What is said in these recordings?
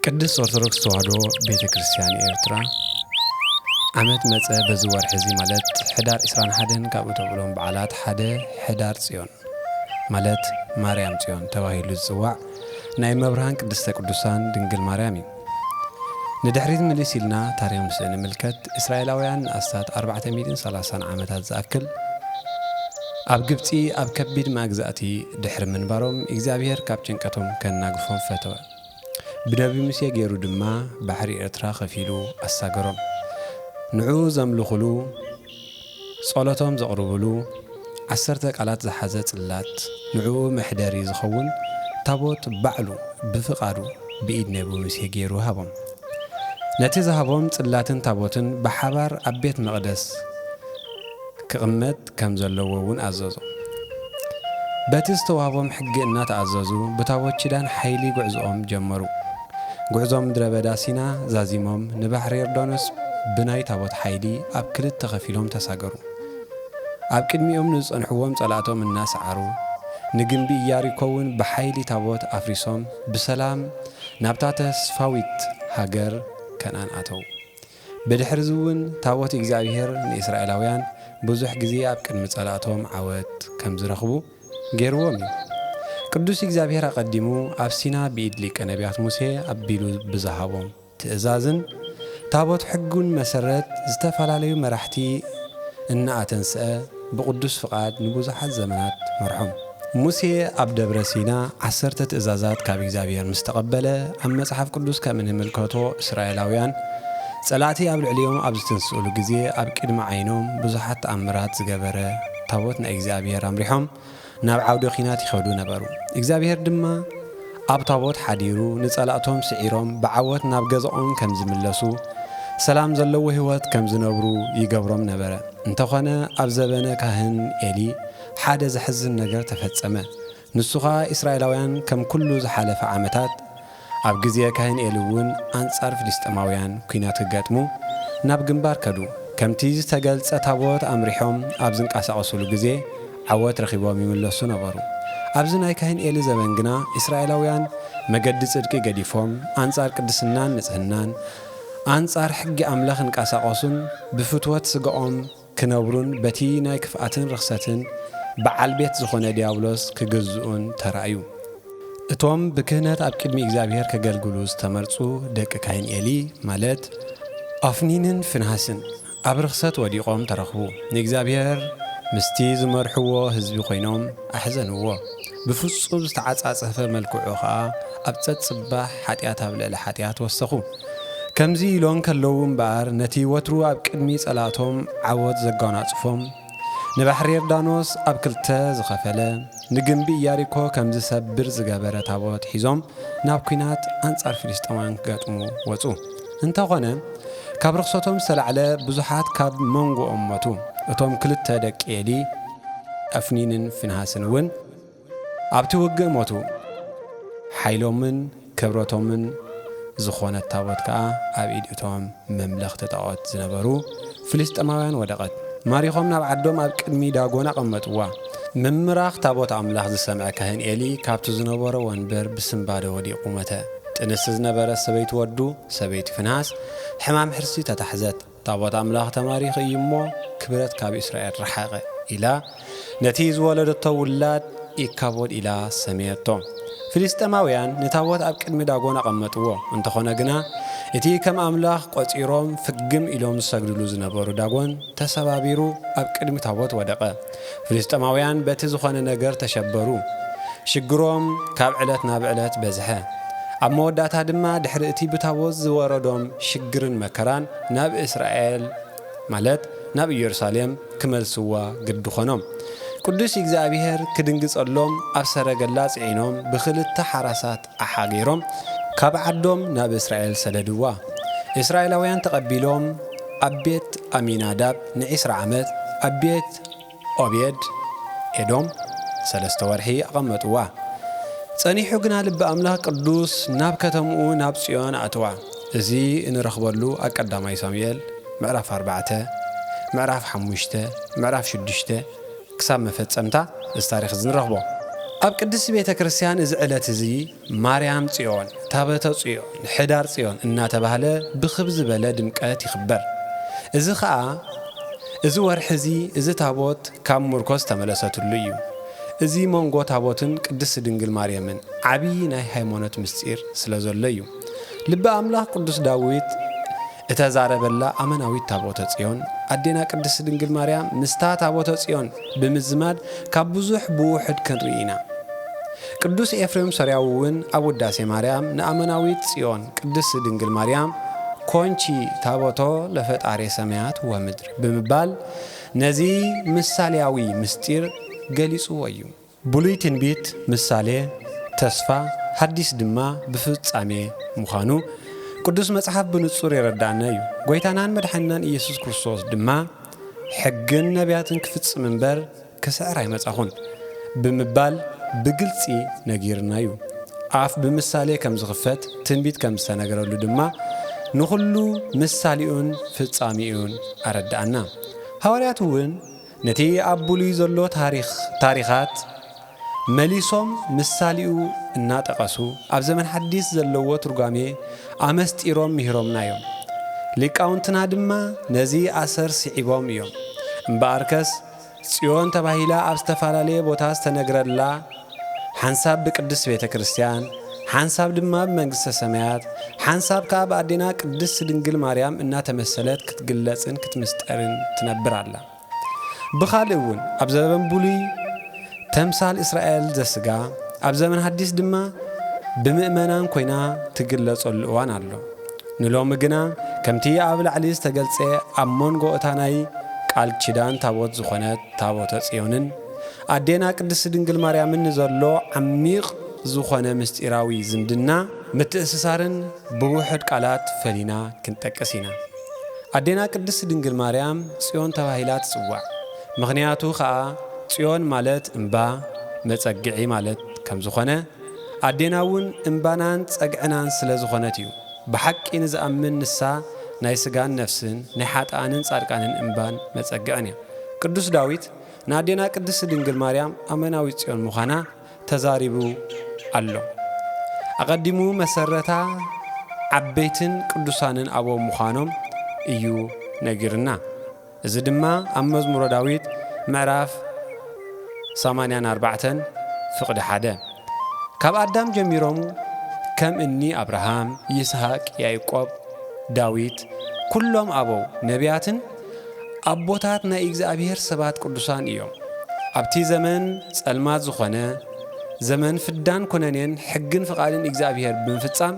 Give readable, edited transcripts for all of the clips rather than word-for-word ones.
ቅዱስ ኦርቶዶክስ ተዋህዶ ቤተ ክርስቲያን ኤርትራ ዓመት መጸ በዝወር ሕዚ ማለት ሕዳር 21 ካብ እቶብሎም በዓላት ሓደ ሕዳር ጽዮን ማለት ማርያም ጽዮን ተባሂሉ ዝጽዋዕ ናይ መብርሃን ቅድስተ ቅዱሳን ድንግል ማርያም እዩ። ንድሕሪት ምልስ ኢልና ታሪኽ ምስሊ ንምልከት እስራኤላውያን ኣስታት 430 ዓመታት ዝኣክል ኣብ ግብጺ ኣብ ከቢድ ማግዛእቲ ድሕሪ ምንባሮም እግዚአብሔር ካብ ጭንቀቶም ከናግፎም ፈተወ። ብነቢ ሙሴ ገይሩ ድማ ባሕሪ ኤርትራ ከፊሉ ኣሳገሮም። ንዑ ዘምልኹሉ ጸሎቶም ዘቕርብሉ 10 ቃላት ዝሓዘ ጽላት ንዑ መሕደሪ ዝኸውን ታቦት ባዕሉ ብፍቓዱ ብኢድ ነቢ ሙሴ ገይሩ ሃቦም። ነቲ ዝሃቦም ጽላትን ታቦትን ብሓባር ኣብ ቤት መቕደስ ክቕመጥ ከም ዘለዎ እውን ኣዘዞ። በቲ ዝተዋህቦም ሕጊ እናተኣዘዙ ብታቦት ኪዳን ሓይሊ ጉዕዞኦም ጀመሩ። ጉዕዞም ምድረ በዳ ሲና ዛዚሞም ንባሕሪ ዮርዳኖስ ብናይ ታቦት ሓይሊ ኣብ ክልተ ከፊሎም ተሳገሩ። ኣብ ቅድሚኦም ንጸንሕዎም ጸላእቶም እናሰዓሩ ንግንቢ ኢያሪኮውን ብሓይሊ ታቦት ኣፍሪሶም ብሰላም ናብታ ተስፋዊት ሃገር ከነዓን ኣተው። ብድሕሪ እውን ታቦት እግዚአብሔር ንእስራኤላውያን ብዙሕ ግዜ ኣብ ቅድሚ ጸላእቶም ዓወት ከም ዝረኽቡ ገይርዎም እዩ። ቅዱስ እግዚአብሔር ኣቐዲሙ ኣብ ሲና ብኢድ ሊቀ ነቢያት ሙሴ ኣቢሉ ብዝሃቦም ትእዛዝን ታቦት ሕጉን መሰረት ዝተፈላለዩ መራሕቲ እናኣተንስአ ብቅዱስ ፍቓድ ንብዙሓት ዘመናት መርሖም። ሙሴ ኣብ ደብረ ሲና 10 ትእዛዛት ካብ እግዚአብሔር ምስ ተቐበለ ኣብ መጽሓፍ ቅዱስ ከም እንምልከቶ እስራኤላውያን ጸላእቲ ኣብ ልዕሊኦም ኣብ ዝተንስእሉ ግዜ ኣብ ቅድሚ ዓይኖም ብዙሓት ተኣምራት ዝገበረ ታቦት ናይ እግዚአብሔር ኣምሪሖም ናብ ዓውደ ኺናት ይኸዱ ነበሩ። እግዚአብሔር ድማ ኣብ ታቦት ሓዲሩ ንጸላእቶም ስዒሮም ብዓወት ናብ ገዛኦም ከም ዝምለሱ ሰላም ዘለዎ ህይወት ከም ዝነብሩ ይገብሮም ነበረ። እንተኾነ ኣብ ዘበነ ካህን ኤሊ ሓደ ዘሕዝን ነገር ተፈጸመ። ንሱኻ እስራኤላውያን ከም ኩሉ ዝሓለፈ ዓመታት ኣብ ግዜ ካህን ኤሊ እውን ኣንጻር ፍልስጥማውያን ኩናት ክገጥሙ ናብ ግንባር ከዱ። ከምቲ ዝተገልጸ ታቦት ኣምሪሖም ኣብ ዝንቀሳቐስሉ ግዜ ዓወት ረኺቦም ይምለሱ ነበሩ። ኣብዚ ናይ ካህን ኤሊ ዘመን ግና እስራኤላውያን መገዲ ጽድቂ ገዲፎም ኣንጻር ቅድስናን ንጽህናን ኣንጻር ሕጊ ኣምላኽ እንቀሳቐሱን ብፍትወት ስግኦም ክነብሩን በቲ ናይ ክፍኣትን ርኽሰትን በዓል ቤት ዝኾነ ዲያብሎስ ክግዝኡን ተራእዩ። እቶም ብክህነት ኣብ ቅድሚ እግዚአብሔር ከገልግሉ ዝተመርጹ ደቂ ካህን ኤሊ ማለት ኣፍኒንን ፍንሃስን ኣብ ርኽሰት ወዲቖም ተረኽቡ። ንእግዚአብሔር ምስቲ ዝመርሕዎ ህዝቢ ኮይኖም ኣሕዘንዎ። ብፍጹም ዝተዓጻጸፈ መልክዑ ኸዓ ኣብ ጸጽባሕ ሓጢኣት ኣብ ልዕሊ ሓጢኣት ወሰኹ። ከምዚ ኢሎም ከለዉ እምበኣር ነቲ ወትሩ ኣብ ቅድሚ ጸላቶም ዓወት ዘጓናጽፎም ንባሕሪ ዮርዳኖስ ኣብ ክልተ ዝኸፈለ ንግንቢ ኢያሪኮ ከም ዝሰብር ዝገበረ ታቦት ሒዞም ናብ ኩናት ኣንጻር ፍልስጥኤማውያን ክገጥሙ ወፁ። እንተኾነ ካብ ርኽሰቶም ዝተላዕለ ብዙሓት ካብ መንጎኦም ሞቱ። እቶም ክልተ ደቂ ኤሊ ኣፍኒንን ፍንሃስን እውን ኣብቲ ውግእ ሞቱ። ሓይሎምን ክብረቶምን ዝኾነት ታቦት ከዓ ኣብ ኢድ እቶም መምለኽቲ ጣዖት ዝነበሩ ፍልስጥኤማውያን ወደቐት። ማሪኾም ናብ ዓዶም ኣብ ቅድሚ ዳጎን ኣቐመጥዋ። ምምራኽ ታቦት ኣምላኽ ዝሰምዐ ካህን ኤሊ ካብቲ ዝነበሮ ወንበር ብስምባደ ወዲቑ ሞተ። ጥንሲ ዝነበረ ሰበይቲ ወዱ ሰበይቲ ፍንሃስ ሕማም ሕርሲ ተታሕዘት። ታቦት ኣምላኽ ተማሪኽ እዩ እሞ ክብረት ካብ እስራኤል ረሓቐ ኢላ ነቲ ዝወለደቶ ውላድ ኢካቦድ ኢላ ሰመየቶ። ፍልስጥኤማውያን ንታቦት ኣብ ቅድሚ ዳጎን ኣቐመጥዎ። እንተኾነ ግና እቲ ከም ኣምላኽ ቆፂሮም ፍግም ኢሎም ዝሰግድሉ ዝነበሩ ዳጎን ተሰባቢሩ ኣብ ቅድሚ ታቦት ወደቐ። ፍልስጥኤማውያን በቲ ዝኾነ ነገር ተሸበሩ። ሽግሮም ካብ ዕለት ናብ ዕለት በዝሐ። ኣብ መወዳእታ ድማ ድሕሪ እቲ ብታቦት ዝወረዶም ሽግርን መከራን ናብ እስራኤል ማለት ናብ ኢየሩሳሌም ክመልስዋ ግዲ ኾኖም። ቅዱስ እግዚአብሔር ክድንግጸሎም ኣብ ሰረገላ ጽዒኖም ብክልተ ሓራሳት ኣሓጊሮም ካብ ዓዶም ናብ እስራኤል ሰደድዋ። እስራኤላውያን ተቐቢሎም ኣብ ቤት ኣሚናዳብ ን20 ዓመት ኣብ ቤት ኦቤድ ኤዶም 3 ወርሒ ኣቐመጥዋ። ጸኒሑ ግና ልቢ ኣምላኽ ቅዱስ ናብ ከተምኡ ናብ ጽዮን ኣትዋ። እዚ እንረኽበሉ ኣብ ቀዳማይ ሳሙኤል ምዕራፍ 4 ምዕራፍ 5 ምዕራፍ 6 ክሳብ መፈጸምታ እዚ ታሪኽ ዝንረኽቦ። ኣብ ቅድስት ቤተ ክርስቲያን እዚ ዕለት እዚ ማርያም ጽዮን ታቦተ ጽዮን ሕዳር ጽዮን እናተባህለ ብኽብ ዝበለ ድምቀት ይኽበር። እዚ ኸዓ እዚ ወርሒ እዚ እዚ ታቦት ካብ ሙርኮስ ተመለሰትሉ እዩ። እዚ መንጎ ታቦትን ቅድስት ድንግል ማርያምን ዓብይ ናይ ሃይማኖት ምስጢር ስለ ዘሎ እዩ። ልበ ኣምላኽ ቅዱስ ዳዊት እተዛረበላ ኣመናዊት ታቦተ ጽዮን ኣዴና ቅድስት ድንግል ማርያም ምስታ ታቦተ ጽዮን ብምዝማድ ካብ ብዙሕ ብውሕድ ክንርኢና። ቅዱስ ኤፍሬም ሶርያዊ እውን ኣብ ውዳሴ ማርያም ንኣመናዊት ጽዮን ቅድስት ድንግል ማርያም ኮንቺ ታቦቶ ለፈጣሪ ሰማያት ወምድር ብምባል ነዚ ምሳሌያዊ ምስጢር ገሊጽዎ እዩ። ብሉይ ትንቢት ምሳሌ ተስፋ ሓዲስ ድማ ብፍጻሜ ምዃኑ ቅዱስ መጽሓፍ ብንጹር ይረዳእና እዩ። ጎይታናን መድሓኒናን ኢየሱስ ክርስቶስ ድማ ሕግን ነቢያትን ክፍጽም እምበር ክስዕር ኣይመጻኹን ብምባል ብግልጺ ነጊርና እዩ። ኣፍ ብምሳሌ ከም ዝኽፈት ትንቢት ከም ዝተነገረሉ ድማ ንኹሉ ምሳሌኡን ፍጻሜኡን ኣረዳእና። ሐዋርያት እውን ነቲ ኣብ ብሉይ ዘሎ ታሪኻት መሊሶም ምሳሌኡ እናጠቐሱ ኣብ ዘመን ሓዲስ ዘለዎ ትርጓሜ ኣመስጢሮም ምሂሮምና እዮም። ሊቃውንትና ድማ ነዚ ኣሰር ስዒቦም እዮም። እምበኣርከስ ጽዮን ተባሂላ ኣብ ዝተፈላለየ ቦታ ዝተነግረላ ሓንሳብ ብቅድስት ቤተ ክርስቲያን ሓንሳብ ድማ ብመንግሥተ ሰማያት ሓንሳብ ካብ ኣዴና ቅድስት ድንግል ማርያም እናተመሰለት ክትግለጽን ክትምስጠርን ትነብር ኣላ። ብኻልእ እውን ኣብ ዘመን ብሉይ ተምሳል እስራኤል ዘስጋ ኣብ ዘመን ሓዲስ ድማ ብምእመናን ኮይና ትግለጸሉ እዋን ኣሎ። ንሎሚ ግና ከምቲ ኣብ ላዕሊ ዝተገልጸ ኣብ መንጎ እታ ናይ ቃል ኪዳን ታቦት ዝኾነት ታቦተ ጽዮንን ኣዴና ቅድስት ድንግል ማርያምን ዘሎ ዓሚቕ ዝኾነ ምስጢራዊ ዝምድና ምትእስሳርን ብውሕድ ቃላት ፈሊና ክንጠቅስ ኢና። ኣዴና ቅድስት ድንግል ማርያም ጽዮን ተባሂላ ትጽዋዕ። ምኽንያቱ ኸዓ ጽዮን ማለት እምባ መጸግዒ ማለት ከም ዝኾነ ኣዴና እውን እምባናን ጸግዕናን ስለ ዝኾነት እዩ። ብሓቂ ንዝኣምን ንሳ ናይ ስጋን ነፍስን ናይ ሓጣንን ጻድቃንን እምባን መጸግዕን እያ። ቅዱስ ዳዊት ንኣዴና ቅድስት ድንግል ማርያም ኣመናዊት ጽዮን ምዃና ተዛሪቡ ኣሎ። ኣቐዲሙ መሰረታ ዓበይትን ቅዱሳንን ኣቦም ምዃኖም እዩ ነጊርና። እዚ ድማ ኣብ መዝሙረ ዳዊት ምዕራፍ 84 ፍቕዲ 1 ካብ ኣዳም ጀሚሮም ከም እኒ ኣብርሃም ይስሐቅ ያዕቆብ ዳዊት ኩሎም ኣበው ነቢያትን ኣቦታት ናይ እግዚኣብሔር ሰባት ቅዱሳን እዮም። ኣብቲ ዘመን ጸልማት ዝኾነ ዘመን ፍዳን ኮነኔን ሕግን ፍቓድን እግዚኣብሔር ብምፍጻም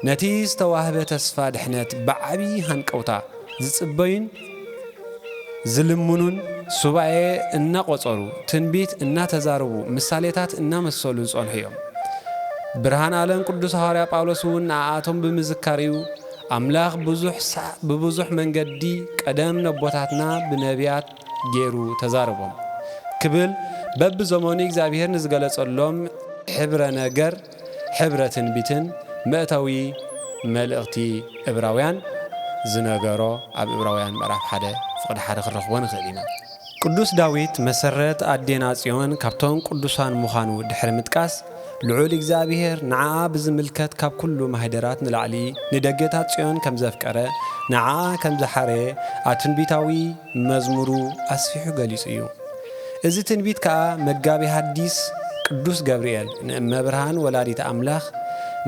ነቲ ዝተዋህበ ተስፋ ድሕነት ብዓብዪ ሃንቀውታ ዝጽበዩን ዝልሙኑን ሱባኤ እናቖጸሩ ትንቢት እናተዛረቡ ምሳሌታት እናመሰሉ ዝጸንሑ እዮም። ብርሃን ዓለም ቅዱስ ሐዋርያ ጳውሎስ እውን ንኣቶም ብምዝካር እዩ ኣምላኽ ብብዙሕ መንገዲ ቀደም ነቦታትና ብነቢያት ገይሩ ተዛረቦም ክብል በብዘመኑ እግዚኣብሔር ንዝገለጸሎም ሕብረ ነገር ሕብረ ትንቢትን መእተዊ መልእኽቲ ዕብራውያን ዝነገሮ ኣብ ዕብራውያን ምዕራፍ 1 ፍቕዲ 1 ክንረኽቦ ንኽእል ኢና። ቅዱስ ዳዊት መሰረት ኣዴና ጽዮን ካብቶም ቅዱሳን ምዃኑ ድሕሪ ምጥቃስ ልዑል እግዚኣብሔር ንዓኣ ብዝምልከት ካብ ኩሉ ማህደራት ንላዕሊ ንደገታት ጽዮን ከም ዘፍቀረ ንዓኣ ከም ዘሓረየ ኣብ ትንቢታዊ መዝሙሩ ኣስፊሑ ገሊጹ እዩ። እዚ ትንቢት ከዓ መጋቢ ሐዲስ ቅዱስ ገብርኤል ንእመ ብርሃን ወላዲት ኣምላኽ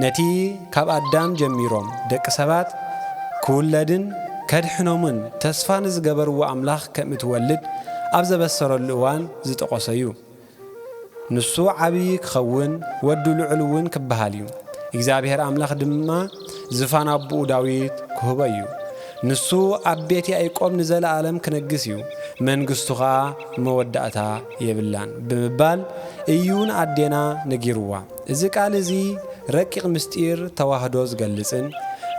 ነቲ ካብ ኣዳም ጀሚሮም ደቂ ሰባት ክውለድን ከድሕኖምን ተስፋ ንዝገበርዎ ኣምላኽ ከም እትወልድ ኣብ ዘበሰረሉ እዋን ዝጠቖሰ እዩ። ንሱ ዓብዪ ክኸውን ወዱ ልዑል እውን ክበሃል እዩ። እግዚኣብሔር ኣምላኽ ድማ ዝፋን ኣቦኡ ዳዊት ክህቦ እዩ። ንሱ ኣብ ቤት ያዕቆብ ንዘለዓለም ክነግስ እዩ። መንግሥቱ ኸዓ መወዳእታ የብላን ብምባል እዩን ኣዴና ነጊርዋ። እዚ ቃል እዚ ረቂቕ ምስጢር ተዋህዶ ዝገልጽን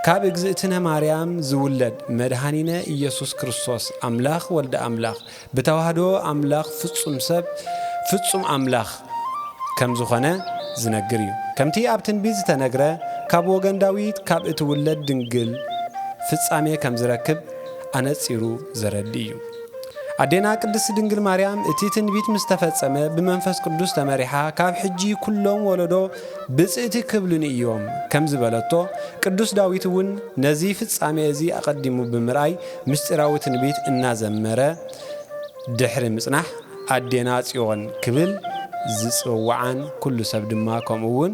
ካብ እግዝእትነ ማርያም ዝውለድ መድኃኒነ ኢየሱስ ክርስቶስ ኣምላኽ ወልደ ኣምላኽ ብተዋህዶ ኣምላኽ ፍጹም ሰብ ፍጹም ኣምላኽ ከም ዝኾነ ዝነግር እዩ። ከምቲ ኣብ ትንቢት ዝተነግረ ካብ ወገን ዳዊት ካብ እትውለድ ድንግል ፍጻሜ ከም ዝረክብ ኣነጺሩ ዘረዲ እዩ። አዴና ቅድስት ድንግል ማርያም እቲ ትንቢት ምስተፈጸመ ብመንፈስ ቅዱስ ተመሪሓ ካብ ሕጂ ኩሎም ወለዶ ብጽእቲ ክብልን እዮም ከም ዝበለቶ ቅዱስ ዳዊት እውን ነዚ ፍጻሜ እዚ አቀዲሙ ብምርአይ ምስጢራዊ ትንቢት እናዘመረ ድሕሪ ምጽናሕ አዴና ጽዮን ክብል ዝጽዋዓን ኩሉ ሰብ ድማ ከምኡውን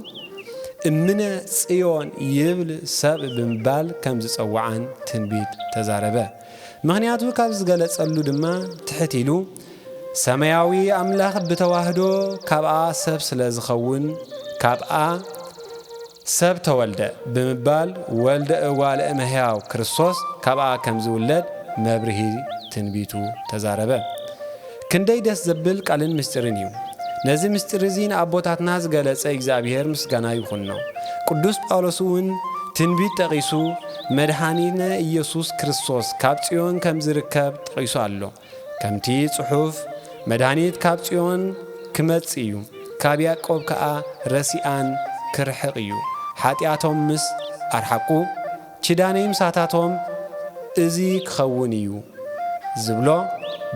እምነ ጽዮን ይብል ሰብ ብምባል ከም ዝጽዋዓን ትንቢት ተዛረበ። ምክንያቱ ካብ ዝገለጸሉ ድማ ትሕቲሉ ሰማያዊ አምላኽ ብተዋህዶ ካብኣ ሰብ ስለ ዝኸውን ካብኣ ሰብ ተወልደ ብምባል ወልደ እጓለ እመሕያው ክርስቶስ ካብኣ ከም ዝውለድ መብርሂ ትንቢቱ ተዛረበ። ክንደይ ደስ ዘብል ቃልን ምስጢርን እዩ። ነዚ ምስጢር እዚ ንኣቦታትና ዝገለጸ እግዚአብሔር ምስጋና ይኹን ነው። ቅዱስ ጳውሎስ እውን ትንቢት ጠቂሱ መድኃኒነ ኢየሱስ ክርስቶስ ካብ ጽዮን ከም ዝርከብ ጠቂሱ ኣሎ። ከምቲ ጽሑፍ መድኃኒት ካብ ጽዮን ክመጽ እዩ፣ ካብ ያዕቆብ ከዓ ረሲኣን ክርሕቕ እዩ። ሓጢኣቶም ምስ ኣርሓቁ ችዳነይ ምሳታቶም እዚ ክኸውን እዩ ዝብሎ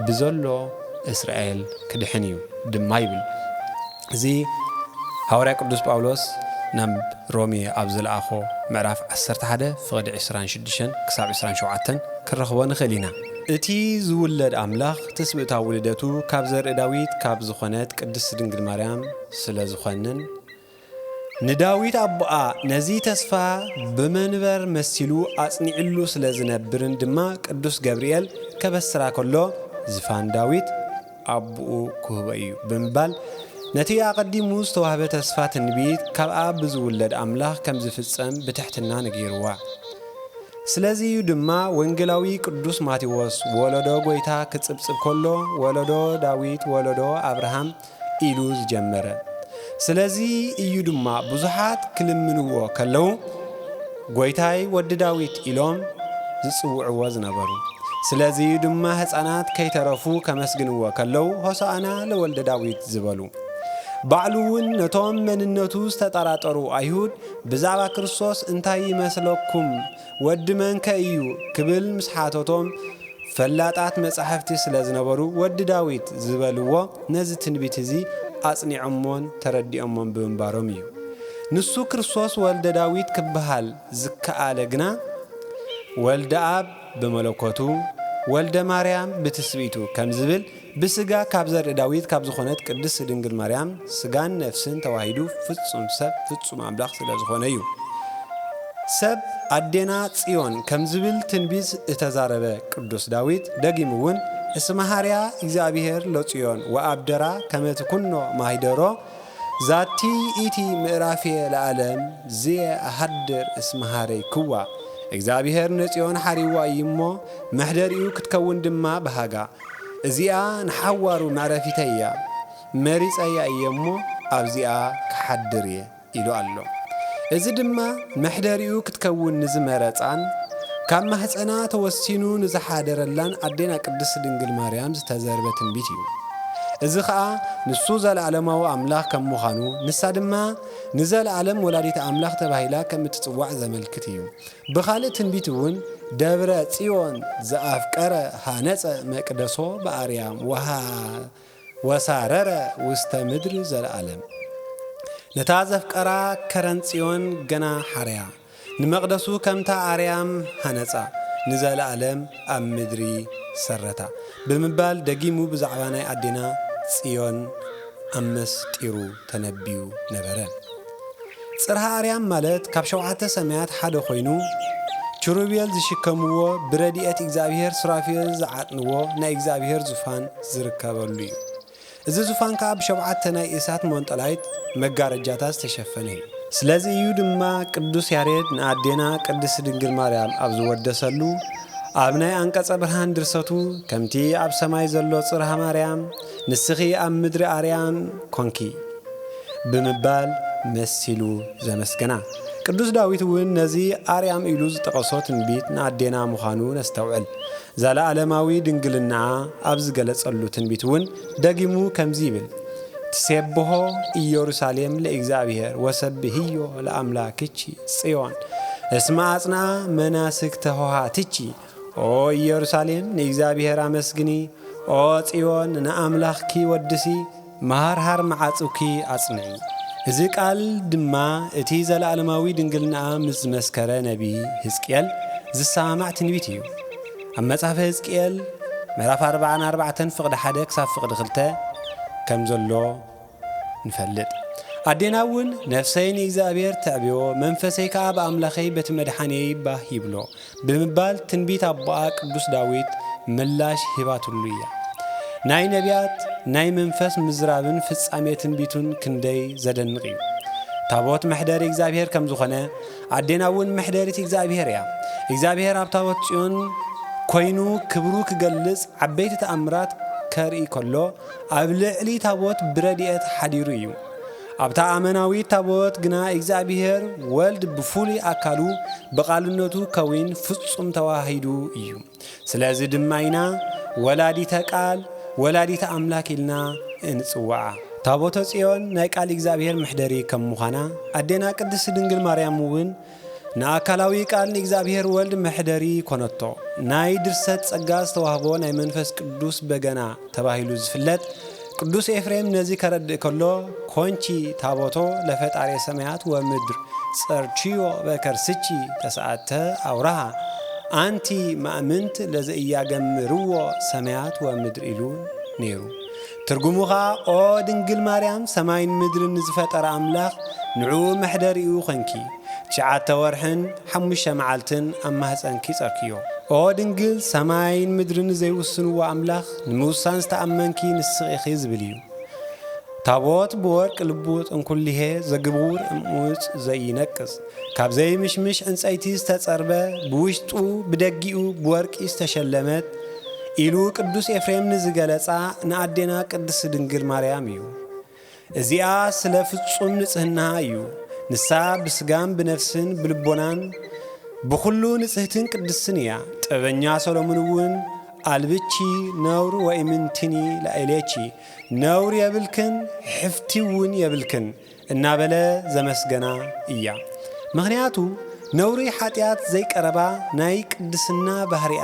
ብዘሎ እስራኤል ክድሕን እዩ ድማ ይብል። እዚ ሐዋርያ ቅዱስ ጳውሎስ ናብ ሮሜ ኣብ ዝለኣኾ ምዕራፍ 11 ፍቕዲ 26 ክሳብ 27 ክረኽቦ ንኽእል ኢና። እቲ ዝውለድ ኣምላኽ ትስብእታዊ ውልደቱ ካብ ዘርኢ ዳዊት ካብ ዝኾነት ቅድስት ድንግል ማርያም ስለ ዝኾንን ንዳዊት ኣቦኣ ነዚ ተስፋ ብመንበር መሲሉ ኣጽኒዕሉ ስለ ዝነብርን ድማ ቅዱስ ገብርኤል ከበስራ ከሎ ዝፋን ዳዊት ኣቦኡ ክህቦ እዩ ብምባል ነቲ አቀዲሙ ዝተዋህበ ተስፋ ትንቢት ካብ ኣብ ዝውለድ ኣምላኽ ከም ዝፍጸም ብትሕትና ነጊርዋ። ስለዚ ድማ ወንጌላዊ ቅዱስ ማቴዎስ ወለዶ ጎይታ ክጽብጽብ ከሎ ወለዶ ዳዊት ወለዶ አብርሃም ኢሉ ዝጀመረ። ስለዚ እዩ ድማ ብዙሓት ክልምንዎ ከለው ጎይታይ ወዲ ዳዊት ኢሎም ዝጽውዕዎ ዝነበሩ። ስለዚ ድማ ህፃናት ከይተረፉ ከመስግንዎ ከለው ሆሳዕና ለወልደ ዳዊት ዝበሉ። ባዕሉውን ነቶም መንነቱ ዝተጠራጠሩ አይሁድ ብዛዕባ ክርስቶስ እንታይ ይመስለኩም ወዲ መንከ እዩ ክብል ምስሓቶቶም ፈላጣት መጻሕፍቲ ስለ ዝነበሩ ወዲ ዳዊት ዝበልዎ ነዚ ትንቢት እዚ አጽኒዖሞን ተረዲኦሞን ብምንባሮም እዩ። ንሱ ክርስቶስ ወልደ ዳዊት ክበሃል ዝከኣለ ግና ወልደ አብ በመለኮቱ ወልደ ማርያም ብትስብእቱ ከም ዝብል ብስጋ ካብ ዘርኢ ዳዊት ካብ ዝኾነት ቅድስት ድንግል ማርያም ስጋን ነፍስን ተዋሂዱ ፍጹም ሰብ ፍጹም አምላኽ ስለ ዝኾነ እዩ። ሰብ አዴና ጽዮን ከም ዝብል ትንቢት እተዛረበ ቅዱስ ዳዊት ደጊሙ እውን እስመ ሃርያ እግዚአብሔር ለጽዮን ወአብደራ ከመ ትኩኖ ማሂደሮ ዛቲ ኢቲ ምዕራፌ ለዓለም ዝየ አሃድር እስመ ሃረይ ክዋ እግዚአብሔር ነጽዮን ሓሪዋ እይሞ መሕደሪኡ ክትከውን ድማ በሃጋ እዚኣ ንሓዋሩ ማዕረፊተያ መሪፀያ እየሞ ኣብዚኣ ክሓድር እየ ኢሉ ኣሎ። እዚ ድማ መሕደሪኡ ክትከውን ንዝመረፃን ካብ ማህፀና ተወሲኑ ንዝሓደረላን አዴና ቅድስት ድንግል ማርያም ዝተዘርበ ትንቢት እዩ። እዚ ከዓ ንሱ ዘለዓለማዊ አምላኽ ከም ምዃኑ ንሳ ድማ ንዘለዓለም ወላዲት አምላኽ ተባሂላ ከም እትጽዋዕ ዘመልክት እዩ። ብኻልእ ትንቢት እውን ደብረ ጽዮን ዘአፍቀረ ሃነፀ መቅደሶ በአርያም ወሳረረ ውስተ ምድሪ ዘለዓለም ነታ ዘፍቀራ ከረን ጽዮን ገና ሓርያ ንመቅደሱ ከምታ አርያም ሃነፃ ንዘለዓለም ኣብ ምድሪ ሰረታ ብምባል ደጊሙ ብዛዕባ ናይ አዴና ጽዮን አመስጢሩ ተነቢዩ ነበረ። ጽርሐ አርያም ማለት ካብ ሸውዓተ ሰማያት ሓደ ኮይኑ ኪሩቤል ዝሽከምዎ ብረድኤት እግዚአብሔር ሱራፌል ዝዓጥንዎ ናይ እግዚአብሔር ዙፋን ዝርከበሉ እዩ። እዚ ዙፋን ከዓ ብሸውዓተ ናይ እሳት መንጠላይት መጋረጃታት ዝተሸፈነ እዩ። ስለዚ እዩ ድማ ቅዱስ ያሬድ ንአዴና ቅድስት ድንግል ማርያም ኣብ ዝወደሰሉ ኣብ ናይ አንቀጸ ብርሃን ድርሰቱ ከምቲ ኣብ ሰማይ ዘሎ ጽርሐ ማርያም ንስኺ ኣብ ምድሪ አርያም ኮንኪ ብምባል መሲሉ ዘመስገና። ቅዱስ ዳዊት እውን ነዚ አርያም ኢሉ ዝጠቐሶ ትንቢት ንአዴና ምዃኑ ነስተውዕል። ዘለዓለማዊ ድንግልና ኣብ ዝገለጸሉ ትንቢት እውን ደጊሙ ከምዚ ይብል ትሴብሖ ኢየሩሳሌም ለእግዚአብሔር ወሰብህዮ ለአምላክቺ ጽዮን እስመ አጽንዓ መናስክተ ሆሃትቺ ኦ ኢየሩሳሌም ንእግዚአብሔር አመስግኒ ኦ ጽዮን ንኣምላኽኪ ወድሲ መሃርሃር መዓጽውኪ ኣጽንዒ እዚ ቃል ድማ እቲ ዘለዓለማዊ ድንግልና ምስ መስከረ ነቢ ሕዝቅኤል ዝሰማዕ ትንቢት እዩ ኣብ መጽሓፈ ሕዝቅኤል ምዕራፍ 44 ፍቕዲ 1 ክሳብ ፍቕዲ 2 ከም ዘሎ ንፈልጥ ኣዴና እውን ነፍሰይ ንእግዚአብሔር ተዕብዮ መንፈሰይ ከዓ በኣምላኸይ በቲ መድኃነይ ባህ ይብሎ ብምባል ትንቢት ኣቦኣ ቅዱስ ዳዊት ምላሽ ሂባትሉ እያ ናይ ነቢያት ናይ መንፈስ ምዝራብን ፍጻሜ ትንቢቱን ክንደይ ዘደንቕ እዩ ታቦት መሕደሪ እግዚአብሔር ከም ዝኾነ ኣዴና እውን መሕደሪት እግዚአብሔር እያ እግዚአብሔር ኣብ ታቦት ጽዮን ኮይኑ ክብሩ ክገልጽ ዓበይቲ ተኣምራት ከርኢ ከሎ ኣብ ልዕሊ ታቦት ብረድኤት ሓዲሩ እዩ ኣብታ ኣመናዊ ታቦት ግና እግዚአብሔር ወልድ ብፉሉይ ኣካሉ በቃልነቱ ከዊን ፍጹም ተዋሂዱ እዩ ስለዚ ድማ ኢና ወላዲተ ቃል ወላዲተ ኣምላክ ኢልና እንጽዋዓ ታቦተ ጽዮን ናይ ቃል እግዚአብሔር መሕደሪ ከም ምዃና ኣዴና ቅድስት ድንግል ማርያም እውን ንኣካላዊ ቃል ንእግዚአብሔር ወልድ መሕደሪ ኮነቶ ናይ ድርሰት ጸጋ ዝተዋህቦ ናይ መንፈስ ቅዱስ በገና ተባሂሉ ዝፍለጥ ቅዱስ ኤፍሬም ነዚ ከረድእ ከሎ ኮንቺ ታቦቶ ለፈጣሪ ሰማያት ወምድር ጸርቺዮ በከርስቺ ተሰዓተ አውራሃ አንቲ ማእምንት ለዘእያገምርዎ ሰማያት ወምድር ኢሉ ነይሩ ትርጉሙኻ ኦ ድንግል ማርያም ሰማይን ምድርን ዝፈጠረ ኣምላኽ ንዑ መሕደሪኡ ኾንኪ 9 ወርሕን 5 መዓልትን ኣብ ማህፀንኪ ጸርክዮ ኦ ድንግል ሰማይን ምድርን ዘይውስንዎ ኣምላኽ ንምውሳን ዝተኣመንኪ ንስኺ ዝብል እዩ ታቦት ብወርቅ ልቡጥ እንኩልሄ ዘግቡር እሙፅ ዘይነቅጽ ካብ ዘይምሽምሽ ዕንፀይቲ ዝተጸርበ ብውሽጡ ብደጊኡ ብወርቂ ዝተሸለመት ኢሉ ቅዱስ ኤፍሬም ንዝገለጻ ንኣዴና ቅድስት ድንግል ማርያም እዩ እዚኣ ስለ ፍጹም ንጽህና እዩ ንሳ ብስጋም ብነፍስን ብልቦናን ብኩሉ ንጽህትን ቅድስን እያ ጥበኛ ሰሎሞን እውን አልብቺ ነውር ወይምንትኒ ለአይሌቺ ነውር የብልክን ሕፍቲውን የብልክን እናበለ ዘመስገና እያ ምክንያቱ ነውሪ ኃጢአት ዘይቀረባ ናይ ቅድስና ባህሪያ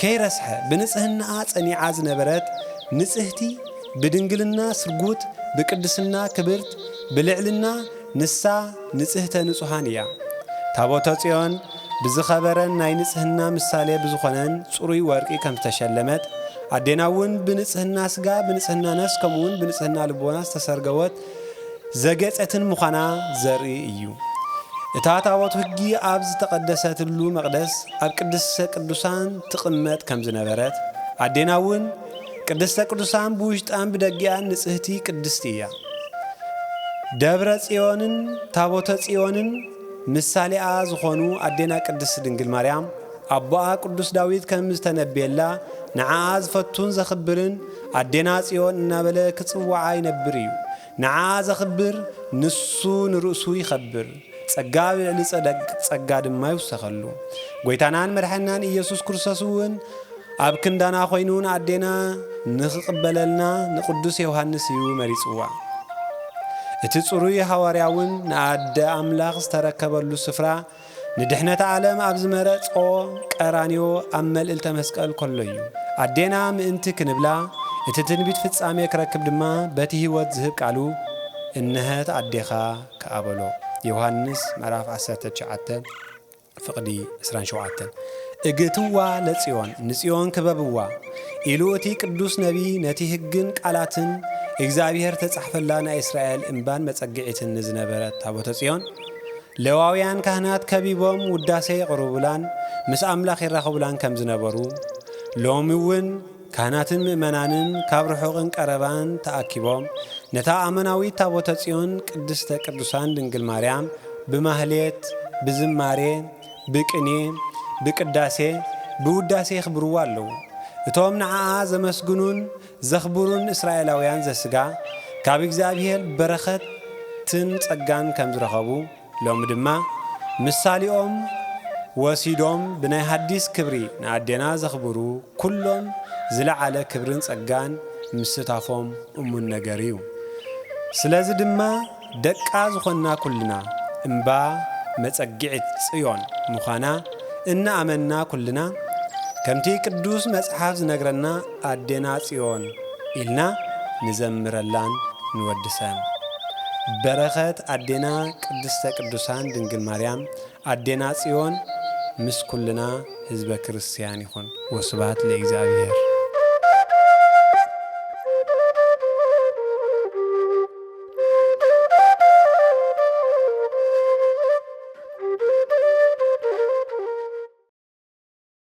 ከይረስሐ ብንጽህና ጸኒዓ ዝነበረት ንጽህቲ ብድንግልና ስርጉት ብቅድስና ክብርት ብልዕልና ንሳ ንጽህተ ንጹሃን እያ ታቦተ ጽዮን ብዝኸበረን ናይ ንጽህና ምሳሌ ብዝኾነን ጽሩይ ወርቂ ከም ተሸለመት ኣዴናውን ብንጽህና ስጋ ብንጽህና ነፍስ ከምውን ብንጽህና ልቦና ዝተሰርገወት ዘገጸትን ምዃና ዘርኢ እዩ እታ ታቦት ሕጊ ኣብ ዝተቐደሰትሉ መቕደስ ኣብ ቅድስተ ቅዱሳን ትቕመጥ ከም ዝነበረት ኣዴናውን ቅድስተ ቅዱሳን ብውሽጣን ብደጊኣን ንጽህቲ ቅድስቲ እያ ደብረ ጽዮንን ታቦተ ጽዮንን ምሳሌኣ ዝኾኑ ኣዴና ቅድስት ድንግል ማርያም ኣቦኣ ቅዱስ ዳዊት ከም ዝተነብየላ ንዓኣ ዝፈቱን ዘኽብርን ኣዴና ጽዮን እናበለ ክጽዋዓ ይነብር እዩ ንዓኣ ዘኽብር ንሱ ንርእሱ ይኸብር ጸጋ ብልዕሊ ጸጋ ድማ ይውሰኸሉ ጐይታናን መድሓኒናን ኢየሱስ ክርስቶስ እውን ኣብ ክንዳና ኾይኑ ኣዴና ንኽቕበለልና ንቅዱስ ዮሐንስ እዩ መሪጽዋ እቲ ጽሩይ ሐዋርያውን ንኣደ ኣምላኽ ዝተረከበሉ ስፍራ ንድሕነት ዓለም ኣብ ዝመረጾ ቀራንዮ ኣብ መልዕልተ መስቀል ከሎ እዩ ኣዴና ምእንቲ ክንብላ እቲ ትንቢት ፍጻሜ ክረክብ ድማ በቲ ህይወት ዝህብ ቃሉ እነህት ኣዴኻ ከኣበሎ ዮሐንስ ምዕራፍ 19 ፍቕዲ 27 እግትዋ ለጽዮን ንጽዮን ክበብዋ ኢሉ እቲ ቅዱስ ነቢ ነቲ ሕግን ቃላትን እግዚአብሔር ተጻሕፈላ ናይ እስራኤል እምባን መጸግዒትን ዝነበረት ታቦተ ጽዮን ሌዋውያን ካህናት ከቢቦም ውዳሴ ይቕርቡላን ምስ ኣምላኽ ይራኸቡላን ከም ዝነበሩ ሎሚ እውን ካህናትን ምእመናንን ካብ ርሑቕን ቀረባን ተኣኪቦም ነታ ኣመናዊት ታቦተ ጽዮን ቅድስተ ቅዱሳን ድንግል ማርያም ብማህሌት ብዝማሬ ብቅኔ ብቅዳሴ ብውዳሴ ይኽብርዋ ኣለዉ እቶም ንዓኣ ዘመስግኑን ዘኽብሩን እስራኤላውያን ዘስጋ ካብ እግዚአብሔር በረኸትን ጸጋን ከም ዝረኸቡ ሎሚ ድማ ምሳሊኦም ወሲዶም ብናይ ሐዲስ ክብሪ ንኣዴና ዘኽብሩ ኩሎም ዝለዓለ ክብርን ጸጋን ምስታፎም እሙን ነገር እዩ ስለዚ ድማ ደቃ ዝኾንና ኩልና እምባ መጸግዒት ጽዮን ምዃና እናኣመንና ኩልና ከምቲ ቅዱስ መጽሓፍ ዝነግረና ኣዴና ጽዮን ኢልና ንዘምረላን ንወድሰን በረኸት ኣዴና ቅድስተ ቅዱሳን ድንግል ማርያም ኣዴና ጽዮን ምስ ኩልና ህዝበ ክርስቲያን ይኹን። ወስብሐት ለእግዚአብሔር።